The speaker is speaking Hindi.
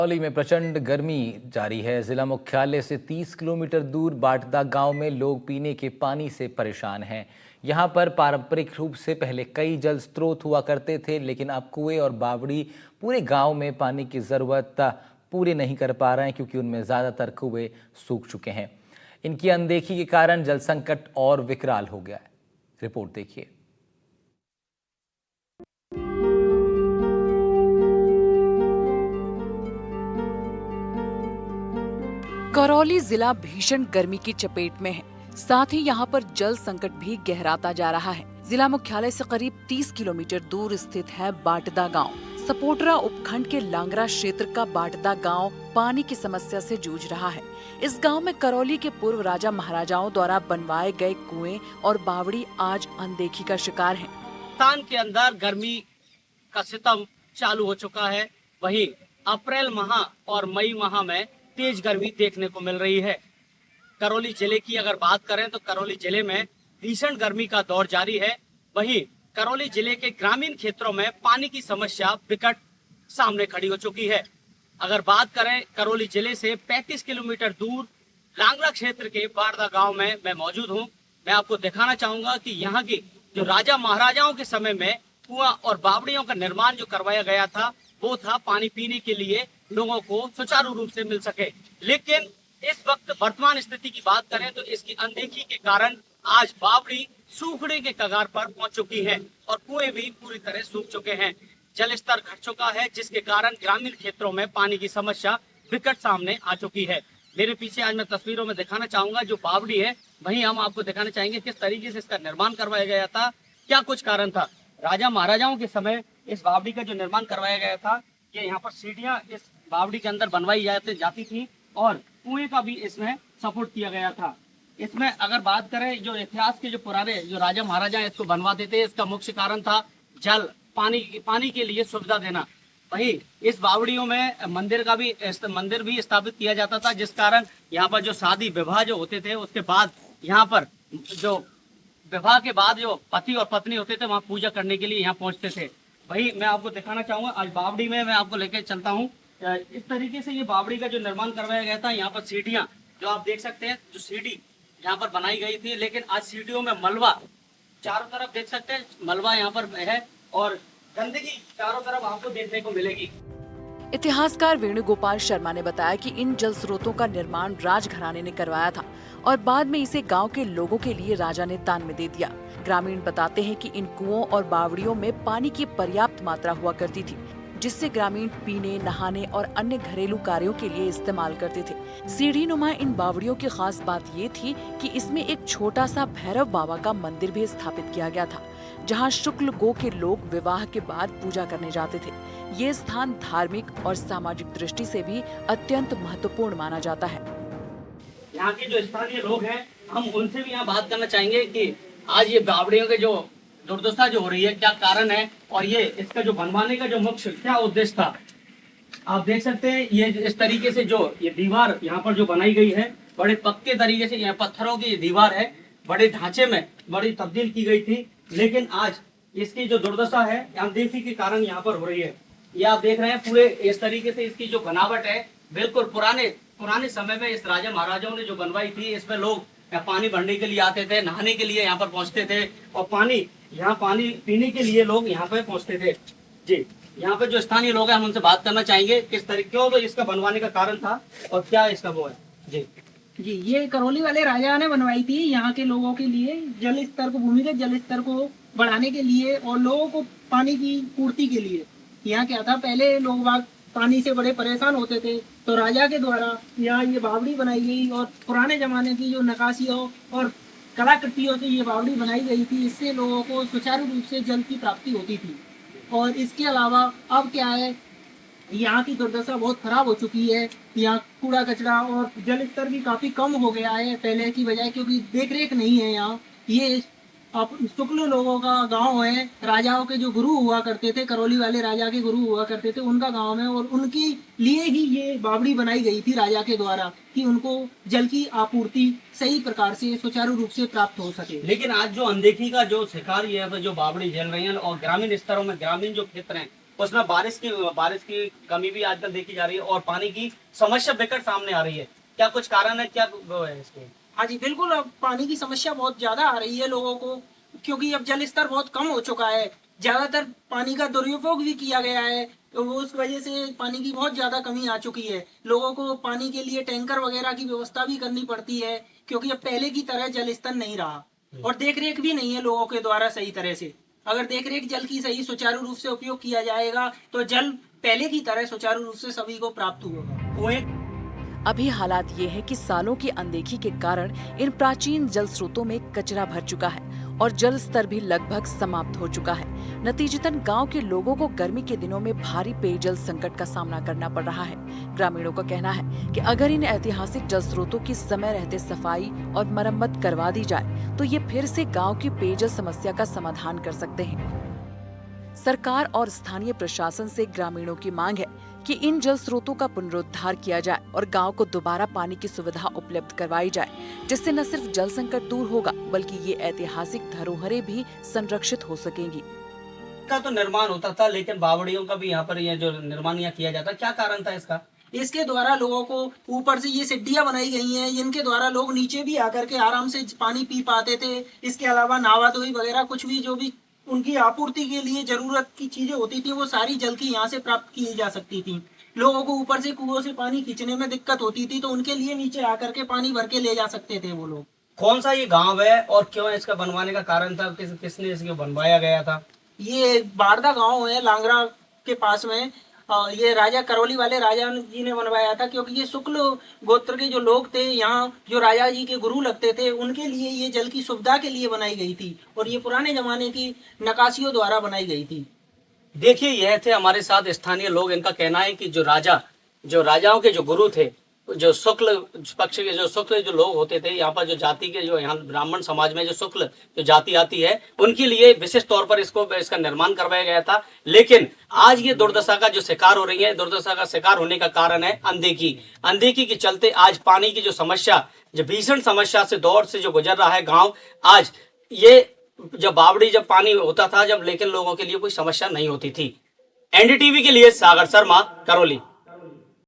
करौली में प्रचंड गर्मी जारी है। जिला मुख्यालय से 30 किलोमीटर दूर बाटदा गांव में लोग पीने के पानी से परेशान हैं। यहां पर पारंपरिक रूप से पहले कई जल स्रोत हुआ करते थे, लेकिन अब कुएं और बावड़ी पूरे गांव में पानी की जरूरत पूरी नहीं कर पा रहे हैं, क्योंकि उनमें ज्यादातर कुएं सूख चुके हैं। इनकी अनदेखी के कारण जल संकट और विकराल हो गया है। रिपोर्ट देखिए। करौली जिला भीषण गर्मी की चपेट में है। साथ ही यहाँ पर जल संकट भी गहराता जा रहा है। जिला मुख्यालय से करीब 30 किलोमीटर दूर स्थित है बाटदा गांव। सपोटरा उपखंड के लांगरा क्षेत्र का बाटदा गांव पानी की समस्या से जूझ रहा है। इस गांव में करौली के पूर्व राजा महाराजाओं द्वारा बनवाए गए कुएं और बावड़ी आज अनदेखी का शिकार हैं। पाकिस्तान के अंदर गर्मी का सितम चालू हो चुका है। वहीं अप्रैल माह और मई माह में तेज गर्मी देखने को मिल रही है। करौली जिले की अगर बात करें तो करौली जिले में भीषण गर्मी का दौर जारी है। वहीं करौली जिले के ग्रामीण क्षेत्रों में पानी की समस्या विकट सामने खड़ी हो चुकी है। अगर बात करें करौली जिले से 35 किलोमीटर दूर लांगरा क्षेत्र के बाटदा गांव में मैं मौजूद हूं। मैं आपको दिखाना चाहूंगा कि यहाँ की जो राजा महाराजाओं के समय में कुआं और बावड़ियों का निर्माण जो करवाया गया था, वो था पानी पीने के लिए लोगों को सुचारू रूप से मिल सके। लेकिन इस वक्त वर्तमान स्थिति की बात करें तो इसकी अनदेखी के कारण आज बावड़ी सूखने के कगार पर पहुंच चुकी है और कुएं भी पूरी तरह सूख चुके हैं। जल स्तर घट चुका है, जिसके कारण ग्रामीण क्षेत्रों में पानी की समस्या विकट सामने आ चुकी है। मेरे पीछे आज मैं तस्वीरों में दिखाना चाहूंगा जो बावड़ी है, वहीं हम आपको दिखाना चाहेंगे किस तरीके से इसका निर्माण करवाया गया था, क्या कुछ कारण था। राजा महाराजाओं के समय इस बावड़ी का जो निर्माण करवाया गया था, ये यहाँ पर सीढ़ियां इस बावड़ी के अंदर बनवाई जाती थी और कुएं का भी इसमें सपोर्ट किया गया था। इसमें अगर बात करें जो इतिहास के जो पुराने जो राजा महाराजा इसको बनवाते थे, इसका मुख्य कारण था जल पानी के लिए सुविधा देना। वहीं इस बावड़ियों में मंदिर भी स्थापित किया जाता था, जिस कारण यहाँ पर जो शादी विवाह जो होते थे, उसके बाद यहाँ पर जो विवाह के बाद जो पति और पत्नी होते थे, वहाँ पूजा करने के लिए यहाँ पहुँचते थे। वही मैं आपको दिखाना चाहूंगा आज बावड़ी में मैं आपको लेकर चलता हूँ। इस तरीके से ये बावड़ी का जो निर्माण करवाया गया था, यहाँ पर सीढ़ियां जो आप देख सकते हैं, जो सीढ़ी यहाँ पर बनाई गई थी, लेकिन आज सीढ़ियों में मलबा चारों तरफ देख सकते हैं, मलबा यहाँ पर है और गंदगी चारों तरफ आपको देखने को मिलेगी। इतिहासकार वेणुगोपाल शर्मा ने बताया कि इन जल स्रोतों का निर्माण राजघराने ने करवाया था और बाद में इसे गांव के लोगों के लिए राजा ने दान में दे दिया। ग्रामीण बताते हैं कि इन कुओं और बावड़ियों में पानी की पर्याप्त मात्रा हुआ करती थी, जिससे ग्रामीण पीने, नहाने और अन्य घरेलू कार्यों के लिए इस्तेमाल करते थे। सीढ़ी नुमा इन बावड़ियों की खास बात ये थी कि इसमें एक छोटा सा भैरव बाबा का मंदिर भी स्थापित किया गया था, जहां शुक्ल गो के लोग विवाह के बाद पूजा करने जाते थे। ये स्थान धार्मिक और सामाजिक दृष्टि से भी अत्यंत महत्वपूर्ण माना जाता है। यहाँ के जो स्थानीय लोग हैं, हम उनसे भी यहाँ बात करना चाहेंगे कि आज ये बावड़ियों के जो दुर्दशा जो हो रही है, क्या कारण है और ये इसका जो बनवाने का जो मुख्य क्या उद्देश्य था। आप देख सकते हैं ये इस तरीके से जो ये दीवार यहाँ पर जो बनाई गई है, बड़े पक्के तरीके से यहाँ पत्थरों की दीवार है, बड़े ढांचे में बड़ी तब्दील की गई थी, लेकिन आज इसकी जो दुर्दशा है अनदेखी के कारण यहाँ पर हो रही है। ये आप देख रहे हैं पूरे इस तरीके से इसकी जो बनावट है, बिल्कुल पुराने समय में इस राजा महाराजाओं ने जो बनवाई थी। इसमें लोग पानी भरने के लिए आते थे, नहाने के लिए यहाँ पर पहुंचते थे और पानी पीने के लिए लोग यहाँ पे पहुंचते थे। जी, यहाँ पे जो स्थानीय लोग हैं हम उनसे बात करना चाहेंगे किस तरीके क्यों तो इसका बनवाने का कारण था और क्या इसका वो है। जी, ये करौली वाले राजा ने बनवाई थी यहाँ के लोगों के लिए, जल स्तर को, भूमिगत जल स्तर को बढ़ाने के लिए और लोगों को पानी की पूर्ति के लिए। यहाँ क्या था, पहले लोग बाग पानी से बड़े परेशान होते थे, तो राजा के द्वारा यहाँ ये बावड़ी बनाई गई और पुराने जमाने की जो नक्काशियों और कलाकृतियों से ये बावड़ी बनाई गई थी। इससे लोगों को सुचारू रूप से जल की प्राप्ति होती थी। और इसके अलावा अब क्या है, यहाँ की दुर्दशा बहुत खराब हो चुकी है। यहाँ कूड़ा कचरा और जल स्तर भी काफी कम हो गया है पहले की बजाय, क्योंकि देखरेख नहीं है यहाँ। ये अब शुक्ल लोगों का गांव है, राजाओं के जो गुरु हुआ करते थे, करौली वाले राजा के गुरु हुआ करते थे, उनका गांव है और उनके लिए ही ये बावड़ी बनाई गई थी राजा के द्वारा, कि उनको जल की आपूर्ति सही प्रकार से सुचारू रूप से प्राप्त हो सके। लेकिन आज जो अनदेखी का जो शिकार ये है, जो बावड़ी झेल रही है और ग्रामीण स्तरों में ग्रामीण जो क्षेत्र हैं उसमें बारिश की कमी भी आजकल देखी जा रही है और पानी की समस्या बेकर सामने आ रही है। क्या कुछ कारण है, क्या वो है इसके? हाँ जी बिल्कुल, अब पानी की समस्या बहुत ज्यादा आ रही है लोगों को, क्योंकि अब जल स्तर बहुत कम हो चुका है। ज्यादातर पानी का दुरुपयोग भी किया गया है, तो वो उस वजह से पानी की बहुत ज्यादा कमी आ चुकी है। लोगों को पानी के लिए टैंकर वगैरह की व्यवस्था भी करनी पड़ती है, क्योंकि अब पहले की तरह जल स्तर नहीं रहा और देखरेख भी नहीं है लोगों के द्वारा सही तरह से। अगर देखरेख जल की सही सुचारू रूप से उपयोग किया जाएगा तो जल पहले की तरह सुचारू रूप से सभी को प्राप्त होगा। वो एक अभी हालात ये है कि सालों की अनदेखी के कारण इन प्राचीन जल स्रोतों में कचरा भर चुका है और जल स्तर भी लगभग समाप्त हो चुका है। नतीजतन गांव के लोगों को गर्मी के दिनों में भारी पेयजल संकट का सामना करना पड़ रहा है। ग्रामीणों का कहना है कि अगर इन ऐतिहासिक जल स्रोतों की समय रहते सफाई और मरम्मत करवा दी जाए तो ये फिर से गाँव की पेयजल समस्या का समाधान कर सकते हैं। सरकार और स्थानीय प्रशासन से ग्रामीणों की मांग है कि इन जल स्रोतों का पुनरुद्धार किया जाए और गांव को दोबारा पानी की सुविधा उपलब्ध करवाई जाए, जिससे न सिर्फ जल संकट दूर होगा बल्कि ये ऐतिहासिक धरोहरें भी संरक्षित हो सकेंगी। का तो निर्माण होता था, लेकिन बावड़ियों का भी यहाँ पर ये जो निर्माण यहाँ किया जाता, क्या कारण था इसका? इसके द्वारा लोगों को ऊपर से ये सिड्डियां बनाई गई हैं, इनके द्वारा लोग नीचे भी आकर के आराम से पानी पी पाते थे। इसके अलावा नहावा धोई वगैरह कुछ भी जो भी उनकी आपूर्ति के लिए जरूरत की चीजें होती थी वो सारी जल की यहाँ से प्राप्त की जा सकती थी। लोगों को ऊपर से कुओं से पानी खींचने में दिक्कत होती थी तो उनके लिए नीचे आकर के पानी भर के ले जा सकते थे वो लोग। कौन सा ये गांव है और क्यों इसका बनवाने का कारण था, किसने इसको बनवाया गया था? ये बारदा गांव है, लांगरा के पास में। ये राजा करौली वाले राजा जी ने बनवाया था, क्योंकि ये शुक्ल गोत्र के जो लोग थे यहाँ, जो राजा जी के गुरु लगते थे, उनके लिए ये जल की सुविधा के लिए बनाई गई थी और ये पुराने जमाने की नक्काशियों द्वारा बनाई गई थी। देखिए, यह थे हमारे साथ स्थानीय लोग। इनका कहना है कि जो राजाओं के जो गुरु थे, जो शुक्ल पक्ष के जो लोग होते थे, यहाँ पर जो जाति के जो यहाँ ब्राह्मण समाज में जो शुक्ल जो जाति आती है, उनके लिए विशेष तौर पर इसका निर्माण करवाया गया था। लेकिन आज ये दुर्दशा का जो शिकार हो रही है, दुर्दशा का शिकार होने का कारण है अनदेखी के चलते आज पानी की जो समस्या, जो भीषण समस्या से दौर से जो गुजर रहा है गाँव, आज ये जब बावड़ी जब पानी होता था लेकिन लोगों के लिए कोई समस्या नहीं होती थी। एनडीटीवी के लिए सागर शर्मा, करौली।